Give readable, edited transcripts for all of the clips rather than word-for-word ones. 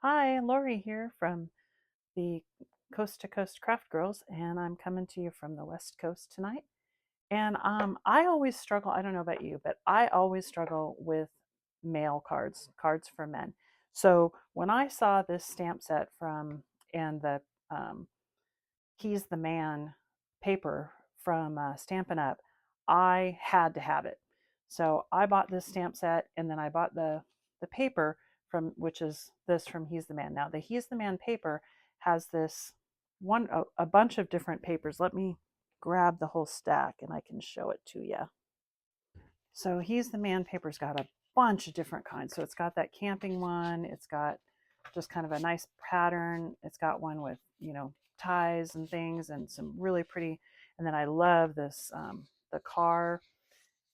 Hi, Lori here from the Coast to Coast Craft Girls, and I'm coming to you from the West Coast tonight. And I always struggle, I don't know about you, but I always struggle with mail cards, cards for men. So when I saw this stamp set from, and the um, He's the Man paper from Stampin' Up, I had to have it. So I bought this stamp set, and then I bought the paper from, which is this from He's the Man. Now the He's the Man paper has this a bunch of different papers. Let me grab the whole stack and I can show it to you. So He's the Man paper's got a bunch of different kinds. So it's got that camping one. It's got just kind of a nice pattern. It's got one with, ties and things and some really pretty. And then I love this, the car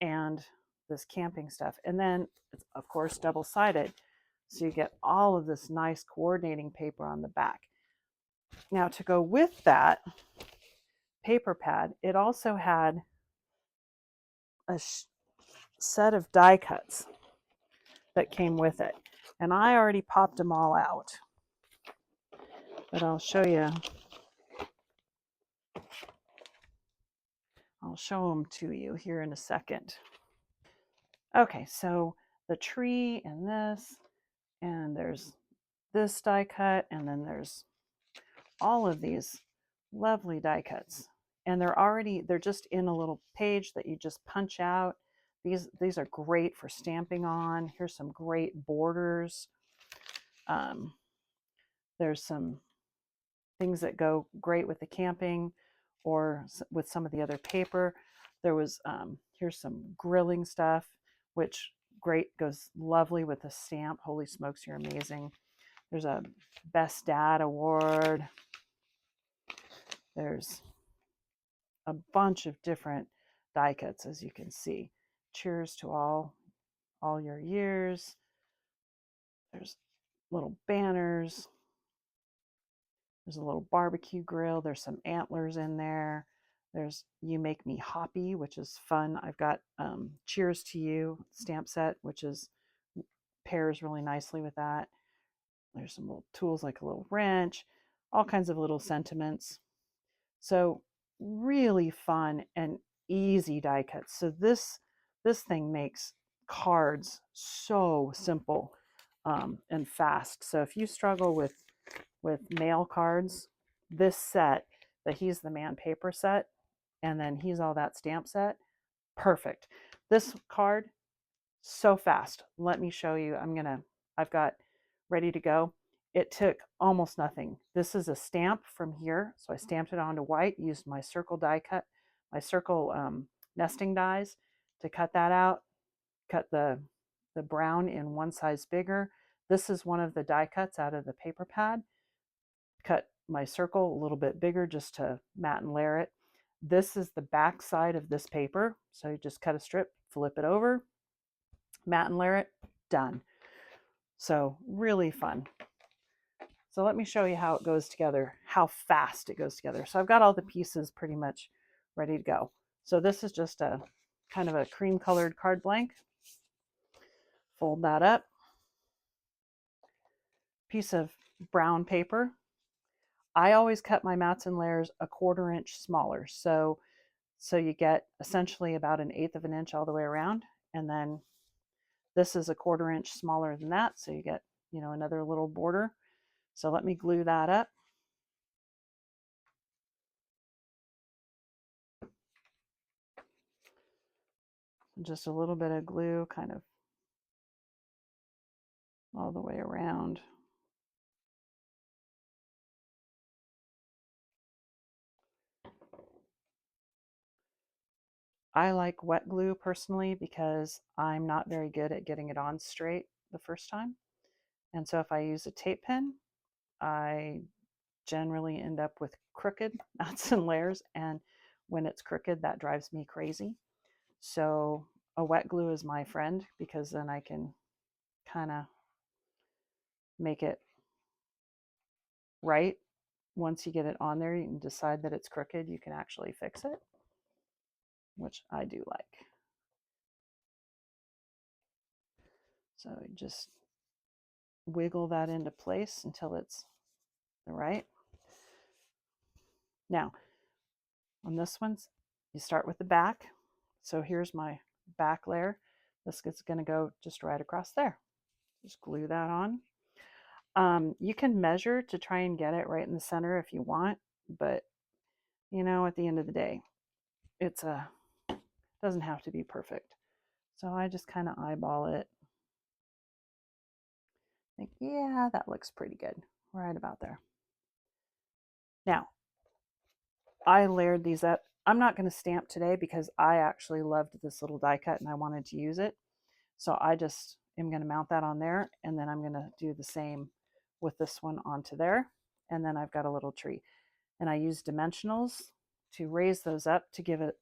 and this camping stuff. And then it's, of course, double-sided. So you get all of this nice coordinating paper on the back. Now to go with that paper pad, it also had a set of die cuts that came with it. And I already popped them all out, but I'll show them to you here in a second. Okay, so the tree and there's this die cut, and then there's all of these lovely die cuts. And they're just in a little page that you just punch out. These are great for stamping on. Here's some great borders. Um, there's some things that go great with the camping or with some of the other paper. There was, here's some grilling stuff, which goes lovely with the stamp. Holy smokes, you're amazing. There's a Best Dad Award. There's a bunch of different die cuts, as you can see. Cheers to all your years. There's little banners. There's a little barbecue grill. There's some antlers in there. There's You Make Me Hoppy, which is fun. I've got Cheers to You stamp set, which pairs really nicely with that. There's some little tools like a little wrench, all kinds of little sentiments. So really fun and easy die cuts. So this thing makes cards so simple and fast. So if you struggle with mail cards, this set, the He's the Man paper set, and then He's All That stamp set, perfect. This card, so fast. Let me show you. I've got ready to go. It took almost nothing. This is a stamp from here. So I stamped it onto white, used my circle die cut, my circle nesting dies to cut that out, cut the brown in one size bigger. This is one of the die cuts out of the paper pad. Cut my circle a little bit bigger just to mat and layer it. This is the back side of this paper. So you just cut a strip, flip it over, mat and layer it, done. So really fun. So let me show you how it goes together, how fast it goes together. So I've got all the pieces pretty much ready to go. So this is just a kind of a cream colored card blank. Fold that up. Piece of brown paper. I always cut my mats and layers a 1/4 inch smaller. So you get essentially about 1/8 of an inch all the way around. And then this is a 1/4 inch smaller than that. So you get, another little border. So let me glue that up. Just a little bit of glue kind of all the way around. I like wet glue personally because I'm not very good at getting it on straight the first time. And so if I use a tape pen, I generally end up with crooked knots and layers. And when it's crooked, that drives me crazy. So a wet glue is my friend because then I can kind of make it right. Once you get it on there, you can decide that it's crooked. You can actually fix it, which I do like. So just wiggle that into place until it's right. Now, on this one, you start with the back. So here's my back layer. This is going to go just right across there. Just glue that on. You can measure to try and get it right in the center if you want, but you know, at the end of the day, it doesn't have to be perfect. So I just kind of eyeball it. Think, yeah, that looks pretty good. Right about there. Now, I layered these up. I'm not going to stamp today because I actually loved this little die cut and I wanted to use it. So I just am going to mount that on there, and then I'm going to do the same with this one onto there. And then I've got a little tree. And I use dimensionals to raise those up to give it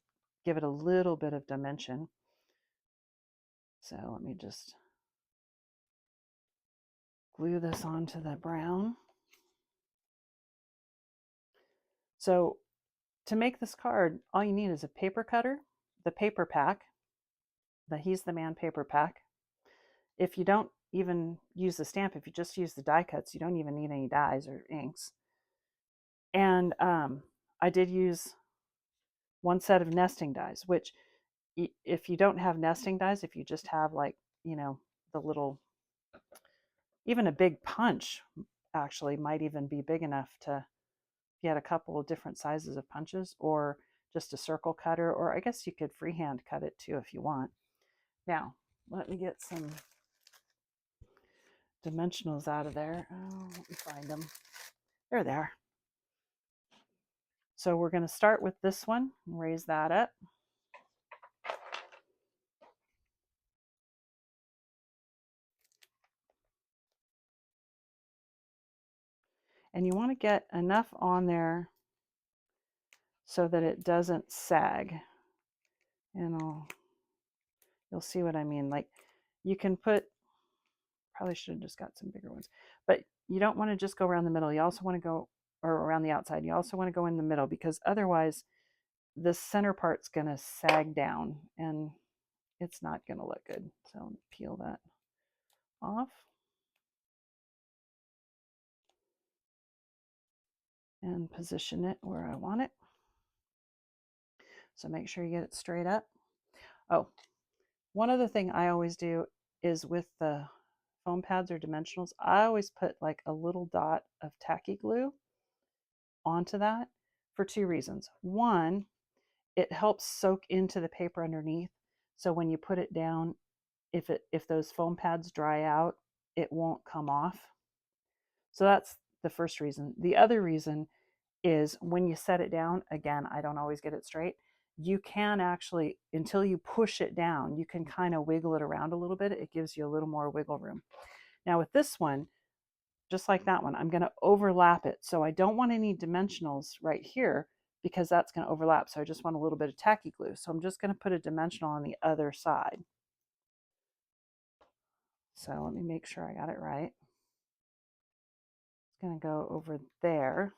a little bit of dimension. So let me just glue this onto the brown. So to make this card, all you need is a paper cutter, the paper pack, the He's the Man paper pack. If you don't even use the stamp, if you just use the die cuts, you don't even need any dies or inks. And I did use one set of nesting dies, which if you don't have nesting dies, if you just have like, you know, the little, even a big punch actually might even be big enough to, if you had a couple of different sizes of punches, or just a circle cutter, or I guess you could freehand cut it too if you want. Now, let me get some dimensionals out of there. Oh, let me find them. They're there. So we're going to start with this one, raise that up. And you want to get enough on there so that it doesn't sag. And you'll see what I mean. Like, you can put, probably should have just got some bigger ones, but you don't want to just go around the middle. You also want to go, or around the outside. You also want to go in the middle, because otherwise this center part's going to sag down and it's not going to look good. So let me peel that off. And position it where I want it. So make sure you get it straight up. Oh, one other thing I always do is with the foam pads or dimensionals, I always put like a little dot of tacky glue onto that for two reasons. One, it helps soak into the paper underneath. So when you put it down, if those foam pads dry out, it won't come off. So that's the first reason. The other reason is when you set it down, again, I don't always get it straight. You can actually, until you push it down, you can kind of wiggle it around a little bit. It gives you a little more wiggle room. Now with this one, just like that one, I'm going to overlap it. So I don't want any dimensionals right here because that's going to overlap. So I just want a little bit of tacky glue. So I'm just going to put a dimensional on the other side. So let me make sure I got it right. It's going to go over there.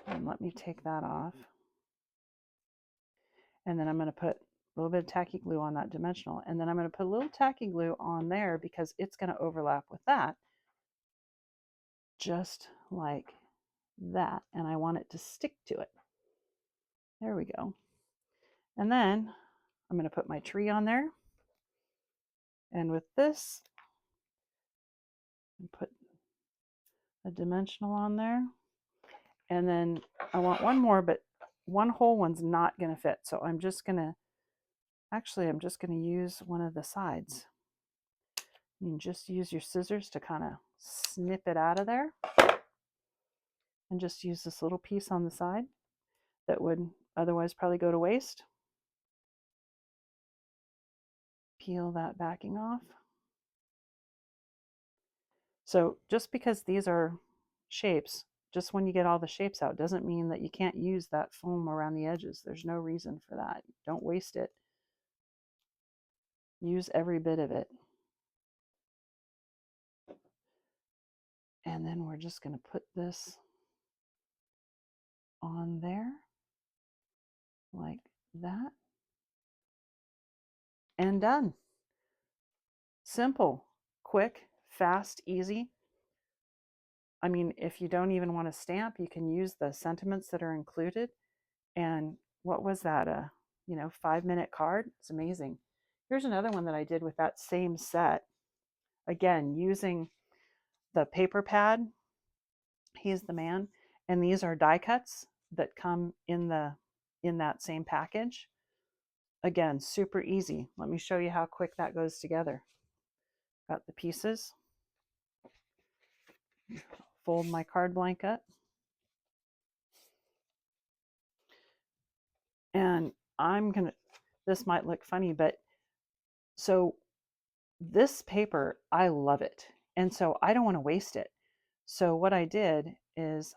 And let me take that off. And then I'm going to put a little bit of tacky glue on that dimensional. And then I'm going to put a little tacky glue on there because it's going to overlap with that. Just like that. And I want it to stick to it. There we go. And then I'm going to put my tree on there. And with this, put a dimensional on there. And then I want one more, but one whole one's not going to fit. So I'm just going to, actually, I'm just going to use one of the sides. You can just use your scissors to kind of snip it out of there. And just use this little piece on the side that would otherwise probably go to waste. Peel that backing off. So just because these are shapes, just when you get all the shapes out, doesn't mean that you can't use that foam around the edges. There's no reason for that. Don't waste it. Use every bit of it. And then we're just going to put this on there like that. And done. Simple, quick, fast, easy. I mean, if you don't even want to stamp, you can use the sentiments that are included. And what was that? A 5-minute card? It's amazing. Here's another one that I did with that same set. Again, using the paper pad. He's the man. And these are die cuts that come in that same package. Again, super easy. Let me show you how quick that goes together. Got the pieces. Fold my card blanket. And this might look funny, but so this paper, I love it. And so I don't want to waste it. So what I did is,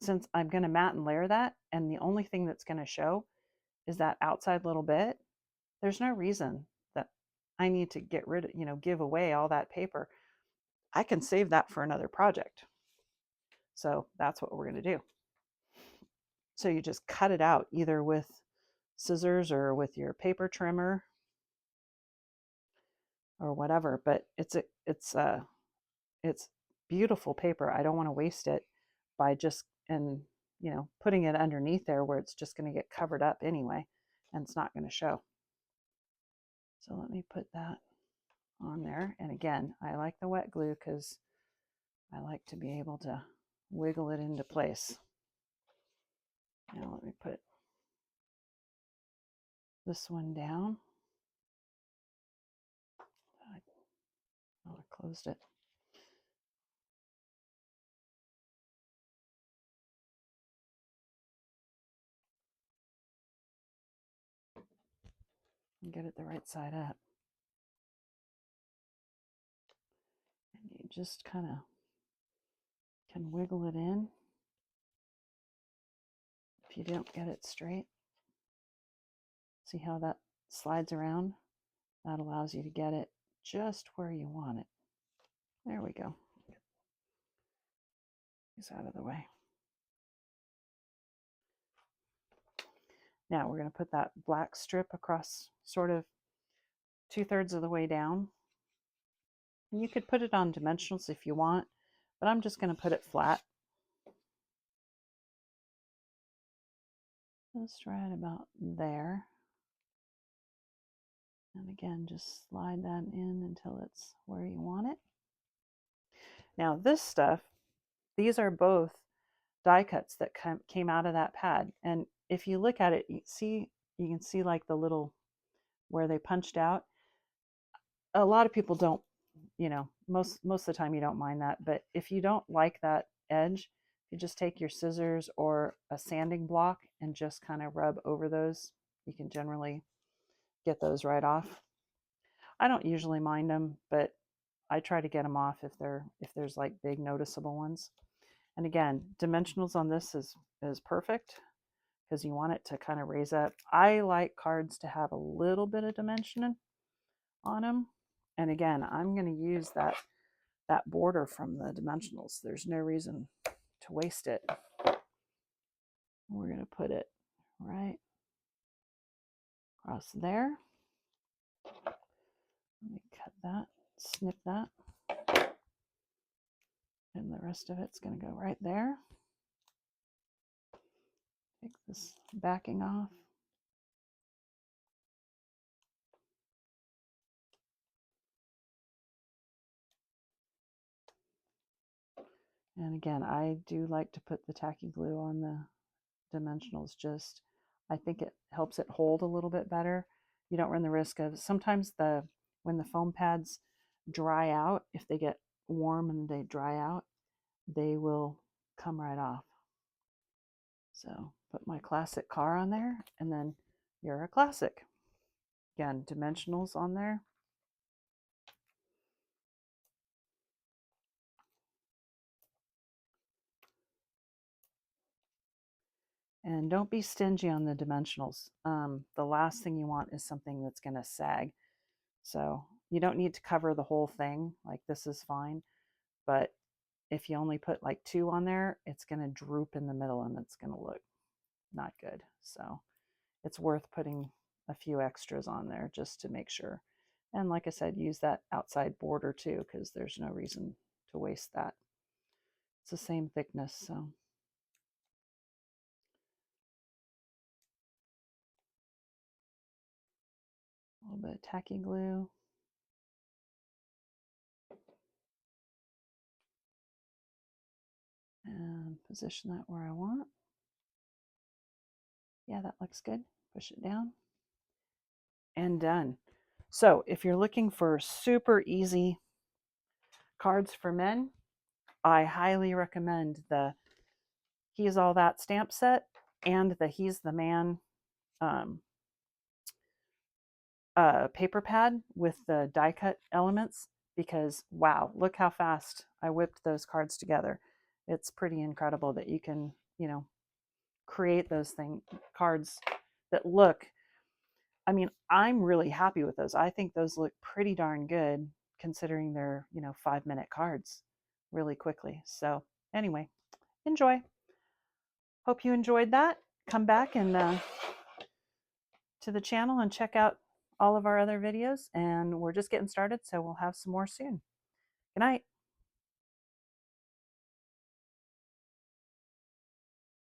since I'm going to mat and layer that, and the only thing that's going to show is that outside little bit, there's no reason that I need to get rid of, give away all that paper. I can save that for another project. So that's what we're going to do. So you just cut it out either with scissors or with your paper trimmer or whatever, but it's beautiful paper. I don't want to waste it by just putting it underneath there where it's just going to get covered up anyway and it's not going to show. So let me put that on there. And again, I like the wet glue because I like to be able to wiggle it into place. Now let me put this one down. I closed it. And get it the right side up. And you just kind of can wiggle it in if you don't get it straight. See how that slides around? That allows you to get it just where you want it. There we go. Get these out of the way. Now we're going to put that black strip across sort of 2/3 of the way down. And you could put it on dimensionals if you want, but I'm just going to put it flat. Just right about there. And again, just slide that in until it's where you want it. Now this stuff, these are both die cuts that came out of that pad. And if you look at it, you can see like the little, where they punched out. A lot of people don't, most of the time you don't mind that. But if you don't like that edge, you just take your scissors or a sanding block and just kind of rub over those. You can generally get those right off. I don't usually mind them, but I try to get them off if there's like big noticeable ones. And again, dimensionals on this is perfect because you want it to kind of raise up. I like cards to have a little bit of dimension on them. And again, I'm going to use that border from the dimensionals. There's no reason to waste it. We're going to put it right across there. Let me cut that, snip that. And the rest of it's going to go right there. Take this backing off. And again, I do like to put the tacky glue on the dimensionals. Just, I think it helps it hold a little bit better. You don't run the risk of, sometimes when the foam pads dry out, if they get warm and they dry out, they will come right off. So put my classic car on there, and then you're a classic. Again, dimensionals on there. And don't be stingy on the dimensionals. The last thing you want is something that's going to sag. So you don't need to cover the whole thing. Like this is fine. But if you only put like 2 on there, it's going to droop in the middle and it's going to look not good. So it's worth putting a few extras on there just to make sure. And like I said, use that outside border too, because there's no reason to waste that. It's the same thickness, so. A little bit of tacky glue. And position that where I want. Yeah, that looks good. Push it down. And done. So if you're looking for super easy cards for men, I highly recommend the He's All That stamp set and the He's the Man um, paper pad with the die cut elements, because wow, look how fast I whipped those cards together. It's pretty incredible that you can, create those cards that look, I mean, I'm really happy with those. I think those look pretty darn good considering they're, 5-minute cards really quickly. So anyway, enjoy. Hope you enjoyed that. Come back and to the channel and check out all of our other videos. And we're just getting started, so we'll have some more soon. Good night.